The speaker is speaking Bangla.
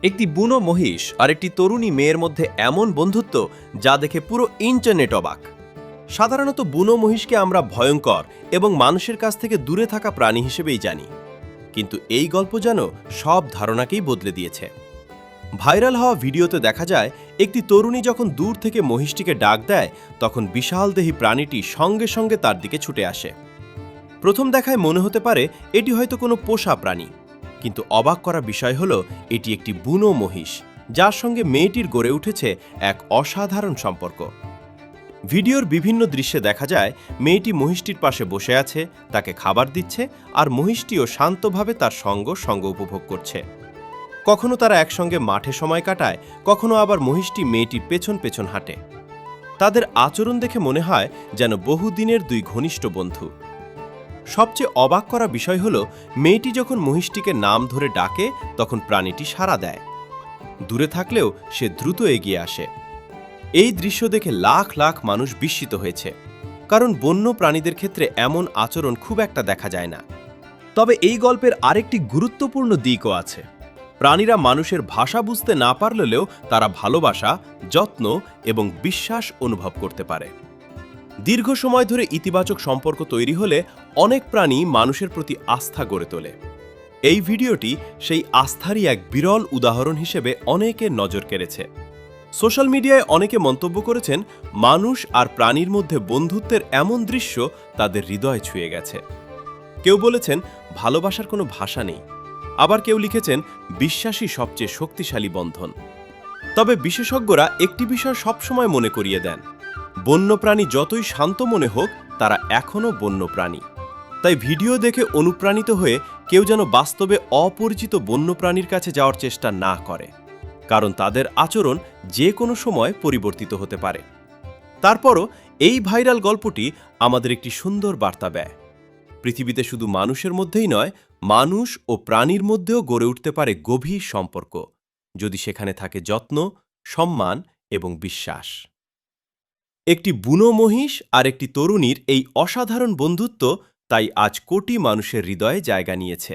একটি বুনো মহিষ আর একটি তরুণী মেয়ের মধ্যে এমন বন্ধুত্ব যা দেখে পুরো ইন্টারনেট অবাক। সাধারণত বুনো মহিষকে আমরা ভয়ঙ্কর এবং মানুষের কাছ থেকে দূরে থাকা প্রাণী হিসেবেই জানি, কিন্তু এই গল্প যেন সব ধারণাকেই বদলে দিয়েছে। ভাইরাল হওয়া ভিডিওতে দেখা যায় একটি তরুণী যখন দূর থেকে মহিষটিকে ডাক দেয়, তখন বিশালদেহী প্রাণীটি সঙ্গে সঙ্গে তার দিকে ছুটে আসে। প্রথম দেখায় মনে হতে পারে এটি হয়তো কোনো পোষা প্রাণী, কিন্তু অবাক করা বিষয় হলো এটি একটি বুনো মহিষ, যার সঙ্গে মেয়েটির গড়ে উঠেছে এক অসাধারণ সম্পর্ক। ভিডিওর বিভিন্ন দৃশ্যে দেখা যায় মেয়েটি মহিষটির পাশে বসে আছে, তাকে খাবার দিচ্ছে, আর মহিষটিও শান্তভাবে তার সঙ্গ উপভোগ করছে। কখনো তারা একসঙ্গে মাঠে সময় কাটায়, কখনো আবার মহিষটি মেয়েটির পেছন পেছন হাঁটে। তাদের আচরণ দেখে মনে হয় যেন বহুদিনের দুই ঘনিষ্ঠ বন্ধু। সবচেয়ে অবাক করা বিষয় হল মেয়েটি যখন মহিষটিকে নাম ধরে ডাকে তখন প্রাণীটি সাড়া দেয়। দূরে থাকলেও সে দ্রুত এগিয়ে আসে। এই দৃশ্য দেখে লাখ লাখ মানুষ বিস্মিত হয়েছে, কারণ বন্য প্রাণীদের ক্ষেত্রে এমন আচরণ খুব একটা দেখা যায় না। তবে এই গল্পের আরেকটি গুরুত্বপূর্ণ দিকও আছে। প্রাণীরা মানুষের ভাষা বুঝতে না পারলেও তারা ভালোবাসা, যত্ন এবং বিশ্বাস অনুভব করতে পারে। দীর্ঘ সময় ধরে ইতিবাচক সম্পর্ক তৈরি হলে অনেক প্রাণী মানুষের প্রতি আস্থা গড়ে তোলে। এই ভিডিওটি সেই আস্থারই এক বিরল উদাহরণ হিসেবে অনেকের নজর কেড়েছে। সোশ্যাল মিডিয়ায় অনেকে মন্তব্য করেছেন মানুষ আর প্রাণীর মধ্যে বন্ধুত্বের এমন দৃশ্য তাদের হৃদয় ছুঁয়ে গেছে। কেউ বলেছেন ভালোবাসার কোনো ভাষা নেই, আবার কেউ লিখেছেন বিশ্বাসই সবচেয়ে শক্তিশালী বন্ধন। তবে বিশেষজ্ঞরা একটি বিষয় সবসময় মনে করিয়ে দেন, বন্যপ্রাণী যতই শান্ত মনে হোক, তারা এখনও বন্যপ্রাণী। তাই ভিডিও দেখে অনুপ্রাণিত হয়ে কেউ যেন বাস্তবে অপরিচিত বন্যপ্রাণীর কাছে যাওয়ার চেষ্টা না করে, কারণ তাদের আচরণ যে কোনো সময় পরিবর্তিত হতে পারে। তারপরও এই ভাইরাল গল্পটি আমাদের একটি সুন্দর বার্তা দেয়। পৃথিবীতে শুধু মানুষের মধ্যেই নয়, মানুষ ও প্রাণীর মধ্যেও গড়ে উঠতে পারে গভীর সম্পর্ক, যদি সেখানে থাকে যত্ন, সম্মান এবং বিশ্বাস। একটি বুনো মহিষ আর একটি তরুণীর এই অসাধারণ বন্ধুত্ব তাই আজ কোটি মানুষের হৃদয়ে জায়গা নিয়েছে।